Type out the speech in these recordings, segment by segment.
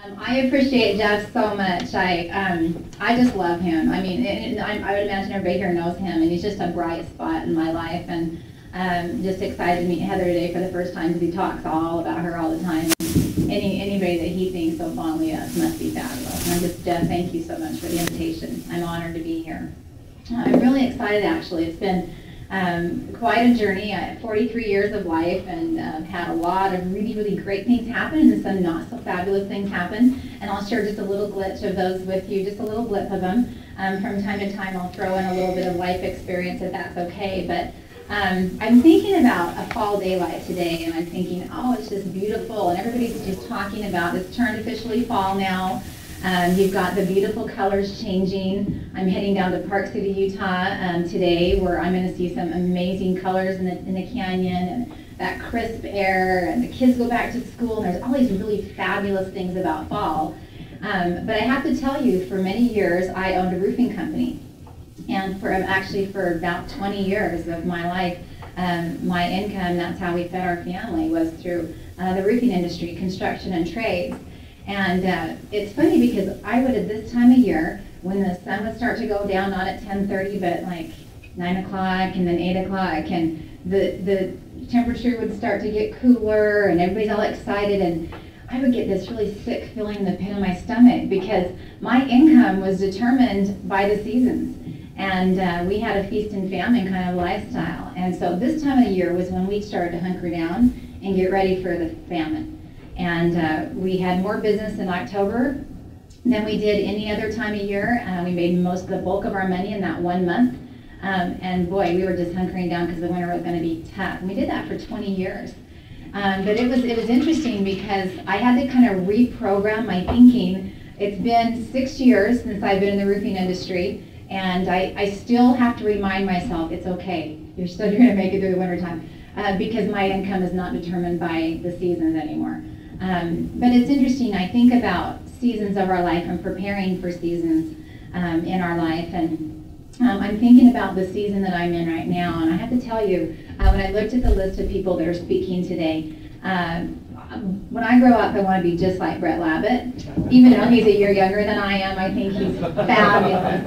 I appreciate Jeff so much. I just love him. I mean, I would imagine everybody here knows him, and he's just a bright spot in my life. And just excited to meet Heather today for the first time because he talks all about her all the time. Anybody that he thinks so fondly of must be fabulous. And Jeff, thank you so much for the invitation. I'm honored to be here. I'm really excited, actually. It's been quite a journey. I have 43 years of life and had a lot of really, really great things happen and some not so fabulous things happen. And I'll share just a little glitch of those with you, just a little blip of them. From time to time, I'll throw in a little bit of life experience if that's okay. But I'm thinking about a fall daylight today, and I'm thinking, oh, it's just beautiful. And everybody's just talking about it's turned officially fall now. You've got the beautiful colors changing. I'm heading down to Park City, Utah today, where I'm going to see some amazing colors in the canyon and that crisp air, and the kids go back to school, and there's all these really fabulous things about fall. But I have to tell you, for many years, I owned a roofing company. And for about 20 years of my life, my income, that's how we fed our family, was through the roofing industry, construction and trades. And it's funny because I would, at this time of year, when the sun would start to go down, not at 10:30, but like 9 o'clock and then 8 o'clock, and the temperature would start to get cooler and everybody's all excited, and I would get this really sick feeling in the pit of my stomach because my income was determined by the seasons. And we had a feast and famine kind of lifestyle. And so this time of the year was when we started to hunker down and get ready for the famine. And we had more business in October than we did any other time of year. We made most of the bulk of our money in that 1 month. And boy, we were just hunkering down because the winter was going to be tough. And we did that for 20 years. But it was interesting because I had to kind of reprogram my thinking. It's been 6 years since I've been in the roofing industry. And I still have to remind myself, it's okay. You're still going to make it through the wintertime because my income is not determined by the seasons anymore. But it's interesting. I think about seasons of our life and preparing for seasons in our life. And I'm thinking about the season that I'm in right now. And I have to tell you, when I looked at the list of people that are speaking today, when I grow up, I want to be just like Brett Labott. Even though he's a year younger than I am, I think he's fabulous.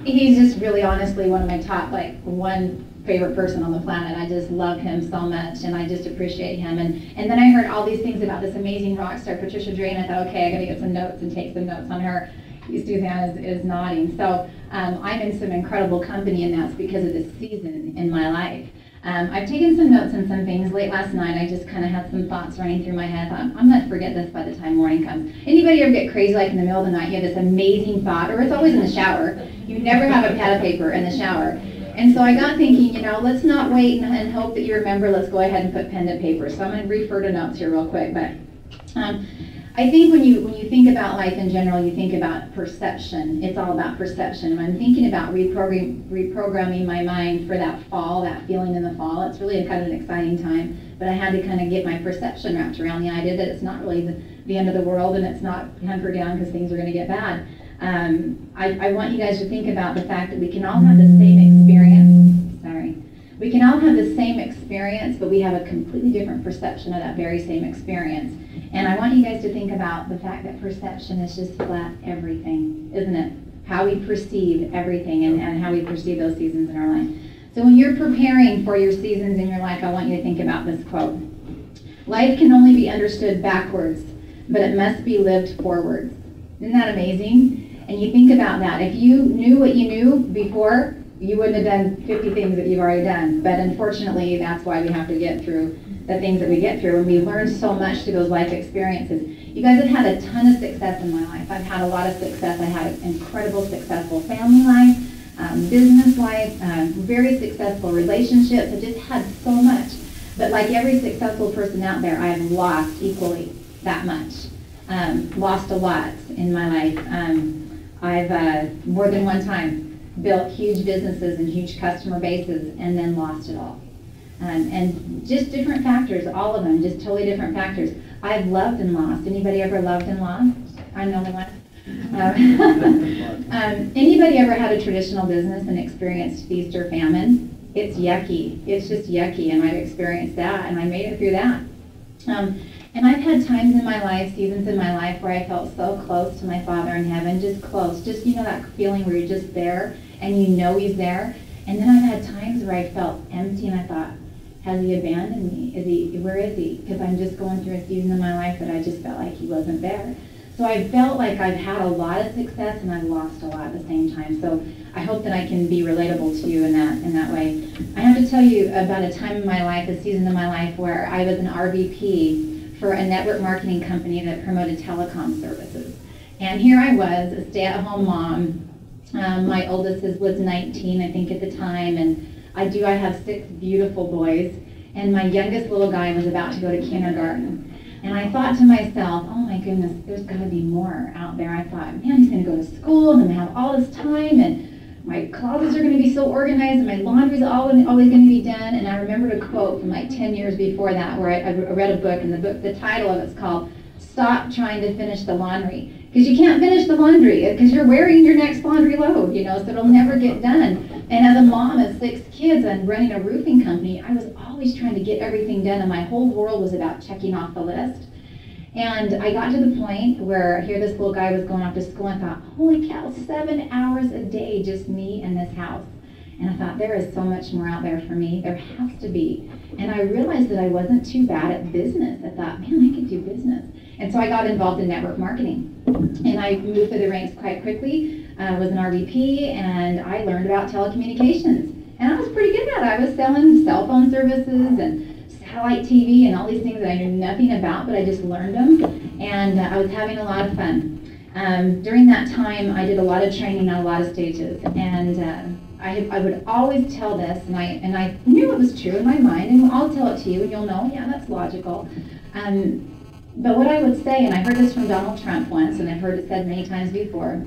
He's just really honestly one of my top, one favorite person on the planet. I just love him so much, and I just appreciate him. And then I heard all these things about this amazing rock star, Patricia Drain. I thought, okay, I got to get some notes and take some notes on her. Suzanne is nodding. So I'm in some incredible company, and that's because of this season in my life. I've taken some notes on some things. Late last night, I just kind of had some thoughts running through my head. I thought, I'm going to forget this by the time morning comes. Anybody ever get crazy, like in the middle of the night, you have this amazing thought, or it's always in the shower. You never have a pad of paper in the shower. And so I got thinking, let's not wait and hope that you remember. Let's go ahead and put pen to paper. So I'm going to refer to notes here real quick. But I think when you think about life in general, you think about perception. It's all about perception. And I'm thinking about reprogramming my mind for that fall, that feeling in the fall. It's really kind of an exciting time. But I had to kind of get my perception wrapped around the idea that it's not really the end of the world, and it's not hunker down because things are going to get bad. I want you guys to think about the fact that we can all have the same experience. Sorry. We can all have the same experience, but we have a completely different perception of that very same experience. And I want you guys to think about the fact that perception is just flat everything, isn't it? How we perceive everything and how we perceive those seasons in our life. So when you're preparing for your seasons in your life, I want you to think about this quote. Life can only be understood backwards, but it must be lived forwards. Isn't that amazing? And you think about that. If you knew what you knew before, you wouldn't have done 50 things that you've already done. But unfortunately, that's why we have to get through the things that we get through. And we learn so much through those life experiences. You guys have had a ton of success in my life. I've had a lot of success. I had an incredible, successful family life, business life, very successful relationships. I just had so much. But like every successful person out there, I have lost equally that much. Lost a lot in my life. I've more than one time built huge businesses and huge customer bases and then lost it all. And just different factors, all of them, just totally different factors. I've loved and lost. Anybody ever loved and lost? I'm the only one. Anybody ever had a traditional business and experienced feast or famine? It's yucky. It's just yucky, and I've experienced that, and I made it through that. And I've had times in my life, seasons in my life, where I felt so close to my Father in heaven, just close, just, you know, that feeling where you're just there and you know He's there. And then I've had times where I felt empty and I thought, has He abandoned me? Where is He? Because I'm just going through a season in my life that I just felt like He wasn't there. So I felt like I've had a lot of success and I've lost a lot at the same time. So I hope that I can be relatable to you in that way. I have to tell you about a time in my life, a season in my life, where I was an RVP for a network marketing company that promoted telecom services. And here I was, a stay-at-home mom. My oldest was 19, I think, at the time, and I have 6 beautiful boys, and my youngest little guy was about to go to kindergarten. And I thought to myself, oh my goodness, there's got to be more out there. I thought, man, he's going to go to school, and I'm going to have all this time, and my closets are going to be so organized, and my laundry's always going to be done. And I remembered a quote from like 10 years before that, where I read a book, and the title of it's called Stop Trying to Finish the Laundry. Because you can't finish the laundry, because you're wearing your next laundry load, you know, so it'll never get done. And as a mom of 6 kids and running a roofing company, I was always trying to get everything done, and my whole world was about checking off the list. And I got to the point where here this little guy was going off to school, and I thought, holy cow, 7 hours a day, just me and this house. And I thought, there is so much more out there for me. There has to be. And I realized that I wasn't too bad at business. I thought, man, I could do business. And so I got involved in network marketing. And I moved through the ranks quite quickly. I was an RVP, and I learned about telecommunications. And I was pretty good at it. I was selling cell phone services and satellite TV and all these things that I knew nothing about, but I just learned them. And I was having a lot of fun. During that time, I did a lot of training on a lot of stages. And I would always tell this, and I knew it was true in my mind, and I'll tell it to you, and you'll know, yeah, that's logical. But what I would say, and I heard this from Donald Trump once, and I've heard it said many times before,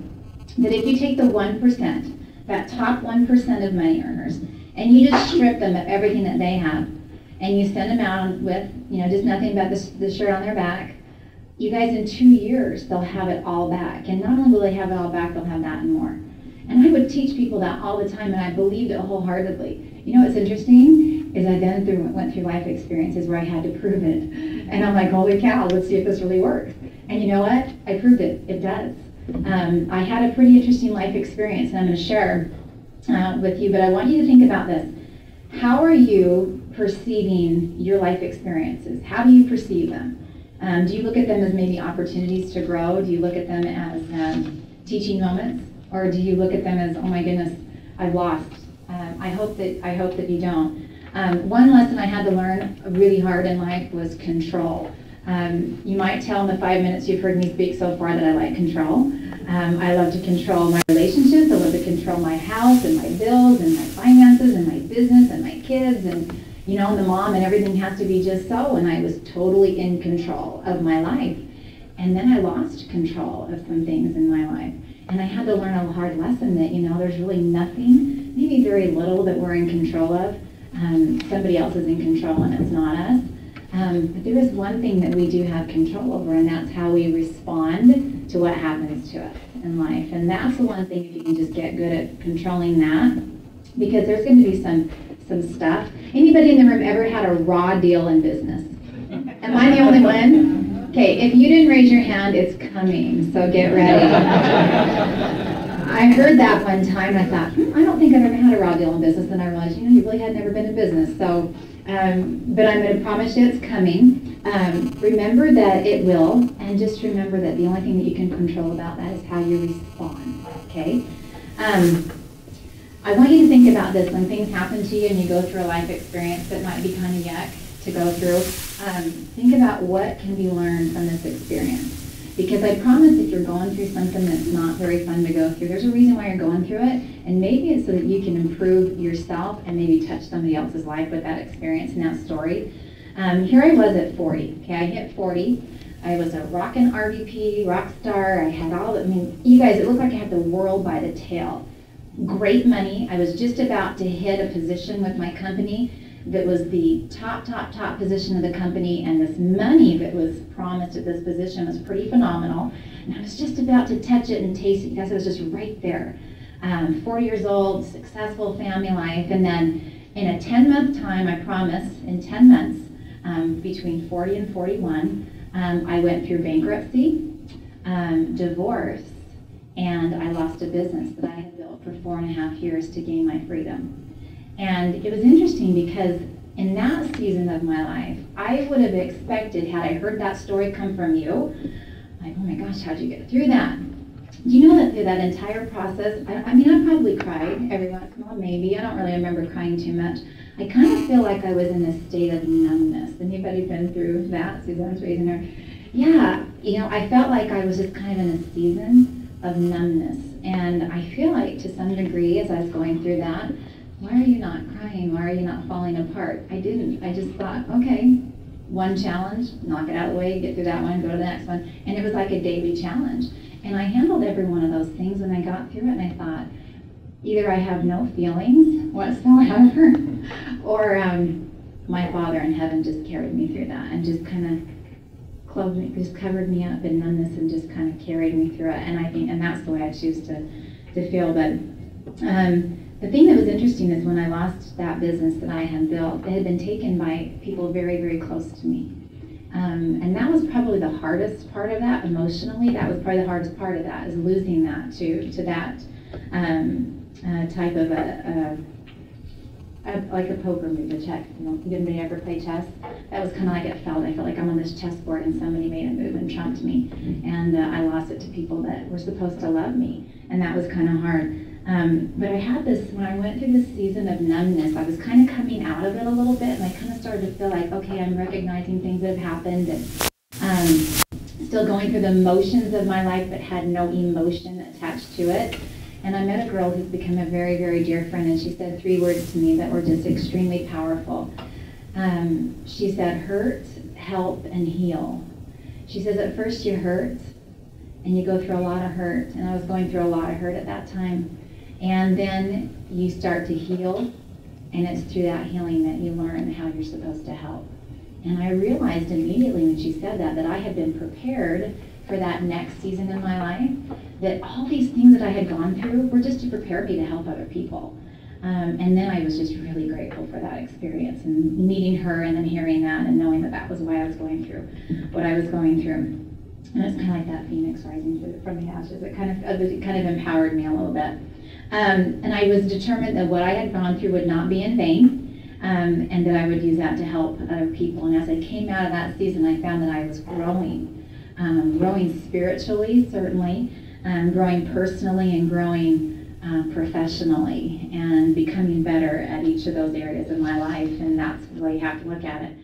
that if you take the 1%, that top 1% of money earners, and you just strip them of everything that they have, and you send them out with, you know, just nothing but the shirt on their back, you guys, in 2 years, they'll have it all back. And not only will they have it all back, they'll have that and more. And I would teach people that all the time, and I believed it wholeheartedly. You know what's interesting is I then went through life experiences where I had to prove it. And I'm like, holy cow, let's see if this really works. And you know what? I proved it. It does. I had a pretty interesting life experience, and I'm going to share with you, but I want you to think about this. How are you perceiving your life experiences? How do you perceive them? Do you look at them as maybe opportunities to grow? Do you look at them as teaching moments? Or do you look at them as, oh my goodness, I've lost? I hope that you don't. One lesson I had to learn really hard in life was control. You might tell in the 5 minutes you've heard me speak so far that I like control. I love to control my relationships. I love to control my house and my bills and my finances and my business and my kids and, you know, the mom, and everything has to be just so. And I was totally in control of my life. And then I lost control of some things in my life. And I had to learn a hard lesson that, you know, there's really nothing, maybe very little, that we're in control of. Somebody else is in control, and it's not us. But there is one thing that we do have control over, and that's how we respond to what happens to us in life. And that's the one thing, if you can just get good at controlling that, because there's going to be some stuff. Anybody in the room ever had a raw deal in business? Am I the only one? Okay, if you didn't raise your hand, it's coming, so get ready. I heard that one time, and I thought, I don't think I've ever had a raw deal in business, and I realized, you know, you really had never been in business. So, but I'm going to promise you it's coming. Remember that it will, and just remember that the only thing that you can control about that is how you respond, okay? I want you to think about this when things happen to you and you go through a life experience that might be kind of yuck to go through. Think about what can be learned from this experience. Because I promise if you're going through something that's not very fun to go through, there's a reason why you're going through it, and maybe it's so that you can improve yourself and maybe touch somebody else's life with that experience and that story. Here I was at 40. Okay, I hit 40. I was a rockin' RVP, rock star. I had all the, I mean, you guys, it looked like I had the world by the tail. Great money. I was just about to hit a position with my company that was the top position of the company, and this money that was promised at this position was pretty phenomenal. And I was just about to touch it and taste it. You guys, it was just right there. 40 years old, successful family life, and then in a 10-month time, I promise, in 10 months, between 40 and 41, I went through bankruptcy, divorce, and I lost a business that I had built for 4.5 years to gain my freedom. And it was interesting because in that season of my life, I would have expected, had I heard that story come from you, like, oh my gosh, how'd you get through that? Do you know that through that entire process, I mean, I probably cried every once in a while, maybe. I don't really remember crying too much. I kind of feel like I was in a state of numbness. Anybody been through that? Suzanne's raising her. Yeah, you know, I felt like I was just kind of in a season of numbness. And I feel like to some degree, as I was going through that, why are you not crying? Why are you not falling apart? I didn't. I just thought, okay, one challenge, knock it out of the way, get through that one, go to the next one. And it was like a daily challenge. And I handled every one of those things and I got through it and I thought, either I have no feelings whatsoever, or my Father in heaven just carried me through that and just kind of clothed me, just covered me up in numbness and just kind of carried me through it. And I think, and that's the way I choose to feel. But the thing that was interesting is when I lost that business that I had built, it had been taken by people very, very close to me. And that was probably the hardest part of that emotionally. That was probably the hardest part of that, is losing that to that type of like a poker move, a check. You know, did anybody ever play chess? That was kind of like it felt. I felt like I'm on this chessboard and somebody made a move and trumped me, and I lost it to people that were supposed to love me, and that was kind of hard. But I had this, when I went through this season of numbness, I was kind of coming out of it a little bit, and I kind of started to feel like, okay, I'm recognizing things that have happened, and still going through the motions of my life, but had no emotion attached to it. And I met a girl who's become a very, very dear friend, and she said 3 words to me that were just extremely powerful. She said, hurt, help, and heal. She says, at first you hurt, and you go through a lot of hurt, and I was going through a lot of hurt at that time. And then you start to heal, and it's through that healing that you learn how you're supposed to help. And I realized immediately when she said that I had been prepared for that next season in my life, that all these things that I had gone through were just to prepare me to help other people. And then I was just really grateful for that experience, and meeting her and then hearing that and knowing that that was why I was going through what I was going through. And it's kind of like that phoenix rising from the ashes. It kind of empowered me a little bit. And I was determined that what I had gone through would not be in vain, and that I would use that to help other people. And as I came out of that season, I found that I was growing spiritually, certainly, growing personally, and growing professionally, and becoming better at each of those areas of my life. And that's the way you have to look at it.